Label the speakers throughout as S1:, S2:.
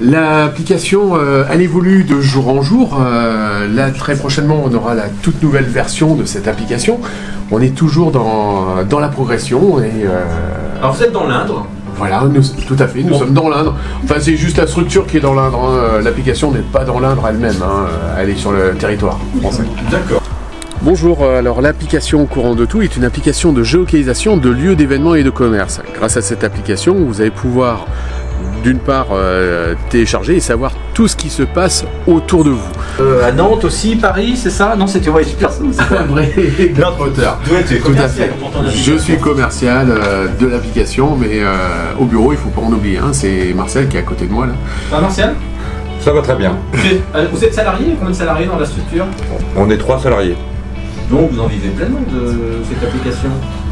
S1: L'application, elle évolue de jour en jour. Là, très prochainement, on aura la toute nouvelle version de cette application. On est toujours dans la progression.
S2: Alors vous êtes dans l'Indre?
S1: Voilà, tout à fait, nous sommes dans l'Indre. Enfin, c'est juste la structure qui est dans l'Indre. Hein. L'application n'est pas dans l'Indre elle-même. Hein. Elle est sur le territoire français.
S2: D'accord.
S1: Bonjour, alors l'application Courant de Tout est une application de géolocalisation de lieux d'événements et de commerce. Grâce à cette application, vous allez pouvoir d'une part télécharger et savoir tout ce qui se passe autour de vous.
S2: À Nantes aussi, Paris, c'est ça? Non, c'était personne, c'est pas vrai.
S1: Tout à fait. Je suis commercial de l'application, mais au bureau, il ne faut pas en oublier. Hein, c'est Marcel qui est à côté de moi là.
S2: Marcel?
S3: Ça va très bien.
S2: Vous êtes salarié? Combien de salariés dans la structure?
S3: On est 3 salariés.
S2: Donc vous en vivez pleinement de cette application?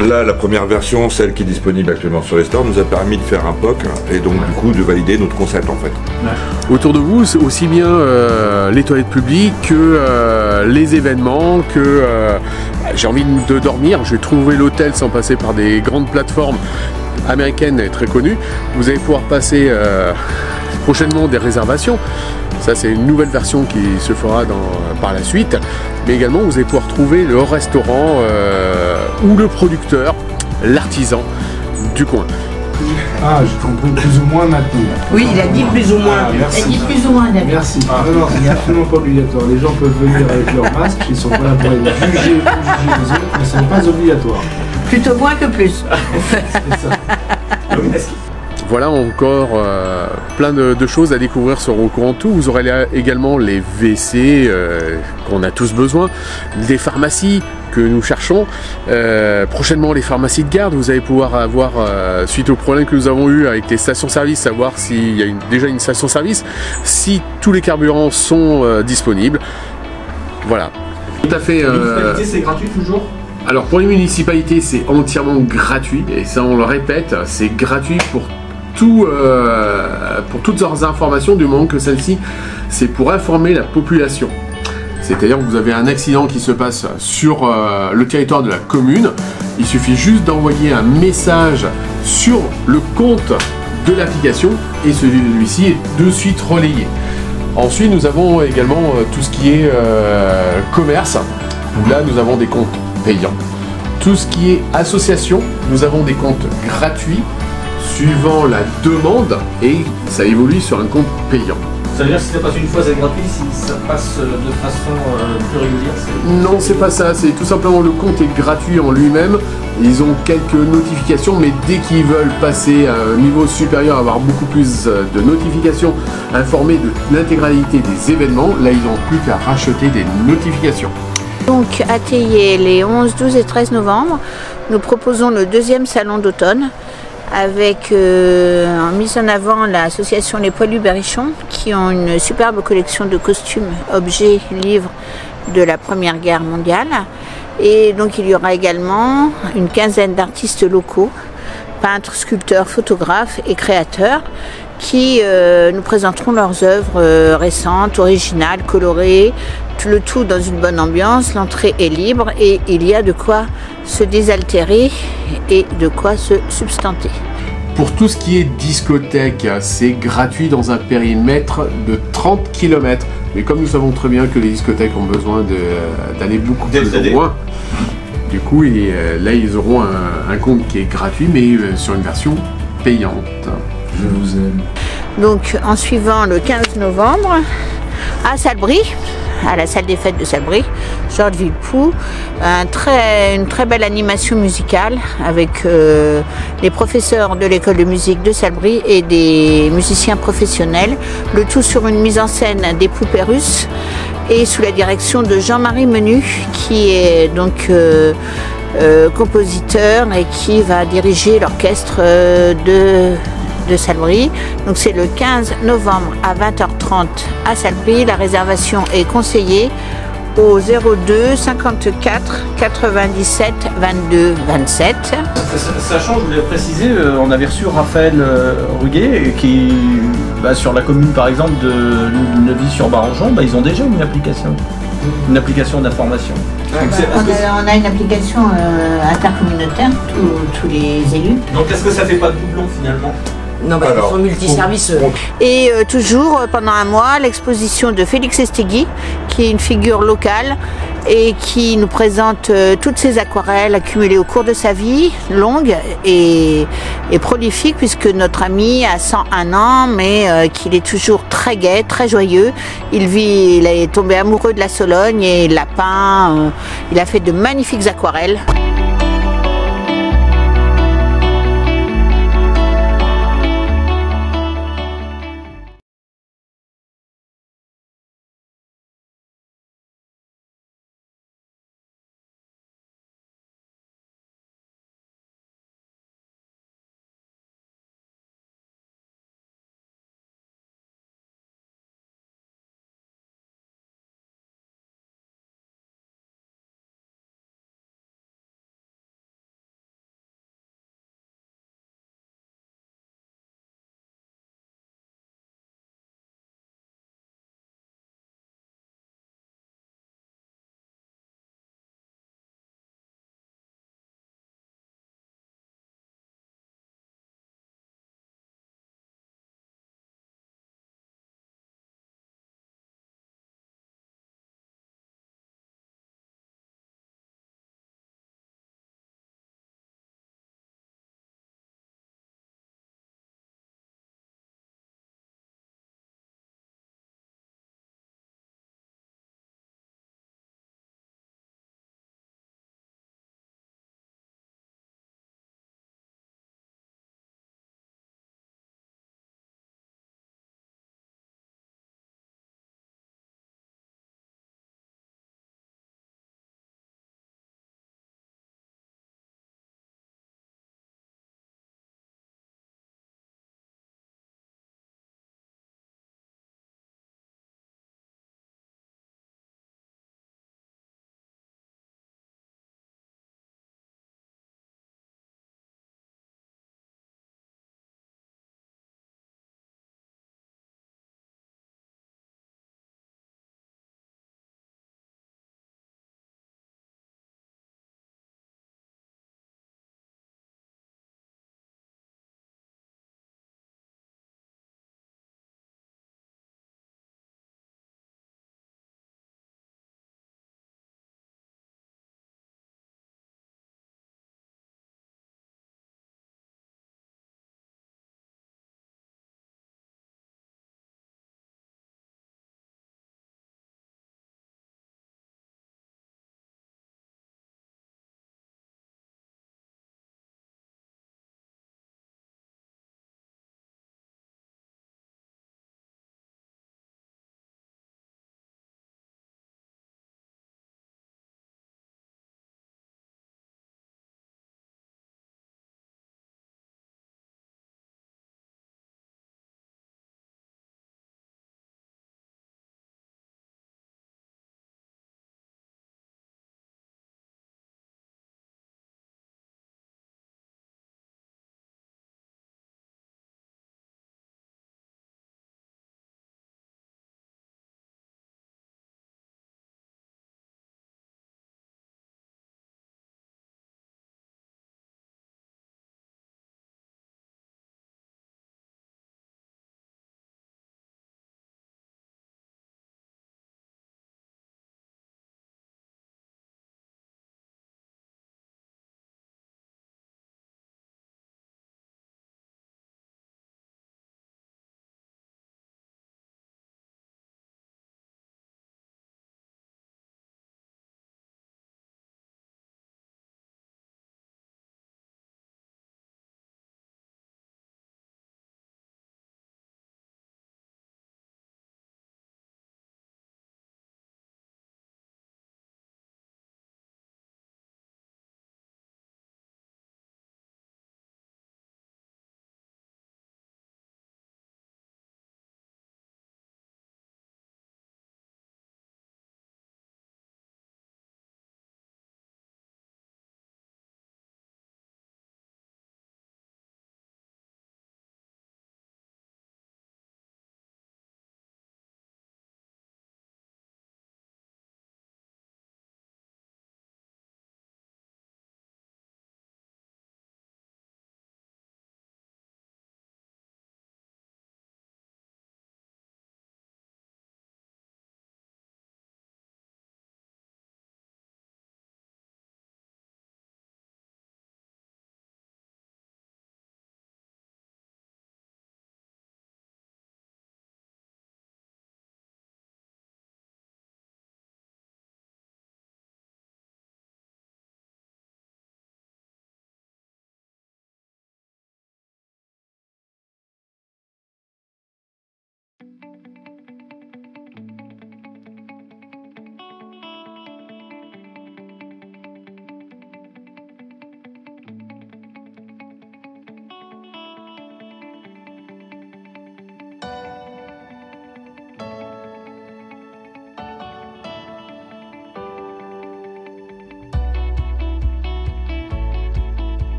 S3: Là, la première version, celle qui est disponible actuellement sur les stores, nous a permis de faire un POC et donc du coup de valider notre concept en fait.
S1: Autour de vous, c'est aussi bien les toilettes publiques que les événements, que j'ai envie de dormir, je vais trouver l'hôtel sans passer par des grandes plateformes américaines et très connues. Vous allez pouvoir passer prochainement des réservations. Ça, c'est une nouvelle version qui se fera par la suite. Mais également, vous allez pouvoir trouver le restaurant ou le producteur, l'artisan du coin.
S4: Ah, je comprends plus ou moins maintenant.
S5: Oui, il a dit plus ou moins.
S4: Merci.
S5: Il a dit plus ou moins, David.
S4: Merci. Non, c'est absolument pas obligatoire. Les gens peuvent venir avec leur masque, ils sont pas là pour être jugés ou juger les autres, mais ce n'est pas obligatoire.
S5: Plutôt moins que plus.
S4: C'est ça.
S1: Voilà encore plein de choses à découvrir sur Au Courant de Tout. Vous aurez là également les WC qu'on a tous besoin, des pharmacies que nous cherchons, prochainement les pharmacies de garde. Vous allez pouvoir avoir, suite au problème que nous avons eu avec les stations-service, savoir s'il y a déjà une station-service, si tous les carburants sont disponibles. Voilà. Tout à fait.
S2: C'est gratuit toujours?
S1: Alors pour les municipalités, c'est entièrement gratuit, et ça on le répète, c'est gratuit pour toutes leurs informations, du moment que celle-ci, c'est pour informer la population. C'est-à-dire que vous avez un accident qui se passe sur le territoire de la commune, il suffit juste d'envoyer un message sur le compte de l'application et celui-ci est de suite relayé. Ensuite, nous avons également tout ce qui est commerce, où là nous avons des comptes payants. Tout ce qui est association, nous avons des comptes gratuits suivant la demande et ça évolue sur un compte payant.
S2: Ça veut dire que si ça passe une fois c'est gratuit, si ça passe de façon plus régulière c'est...
S1: Non, c'est pas ça, c'est tout simplement le compte est gratuit en lui-même. Ils ont quelques notifications, mais dès qu'ils veulent passer à un niveau supérieur, avoir beaucoup plus de notifications, informer de l'intégralité des événements, là ils n'ont plus qu'à racheter des notifications.
S5: Donc à Théier, les 11, 12 et 13 novembre, nous proposons le 2e salon d'automne avec en mise en avant l'association Les Poilus Berrichon qui ont une superbe collection de costumes, objets, livres de la Première Guerre mondiale. Et donc il y aura également une quinzaine d'artistes locaux, peintres, sculpteurs, photographes et créateurs qui nous présenteront leurs œuvres récentes, originales, colorées, le tout dans une bonne ambiance. L'entrée est libre et il y a de quoi se désaltérer et de quoi se substanter.
S1: Pour tout ce qui est discothèque, c'est gratuit dans un périmètre de 30 km. Mais comme nous savons très bien que les discothèques ont besoin d'aller beaucoup plus loin, du coup, là ils auront un compte qui est gratuit mais sur une version payante.
S4: Je vous aime.
S5: Donc en suivant le 15 novembre à Salbris, à la salle des fêtes de Salbris, Georges Villepoux, une très belle animation musicale avec les professeurs de l'école de musique de Salbris et des musiciens professionnels, le tout sur une mise en scène des poupées russes et sous la direction de Jean-Marie Menu qui est donc compositeur et qui va diriger l'orchestre de Salbris. Donc c'est le 15 novembre à 20h30 à Salbris. La réservation est conseillée au 02 54 97 22 27.
S2: Sachant, je voulais préciser, on avait reçu Raphaël Ruguet qui, sur la commune par exemple de Neuvy-sur-Barangeon, ils ont déjà une application d'information.
S5: On a une application intercommunautaire, tous les élus.
S2: Donc est-ce que ça fait pas de doublon finalement?
S6: Non, parce qu'ils sont multiservices.
S5: Et toujours pendant un mois, l'exposition de Félix Estegui, qui est une figure locale et qui nous présente toutes ses aquarelles accumulées au cours de sa vie, longue et prolifique, puisque notre ami a 101 ans, mais qu'il est toujours très gai, très joyeux. Il est tombé amoureux de la Sologne et il l'a peint, il a fait de magnifiques aquarelles.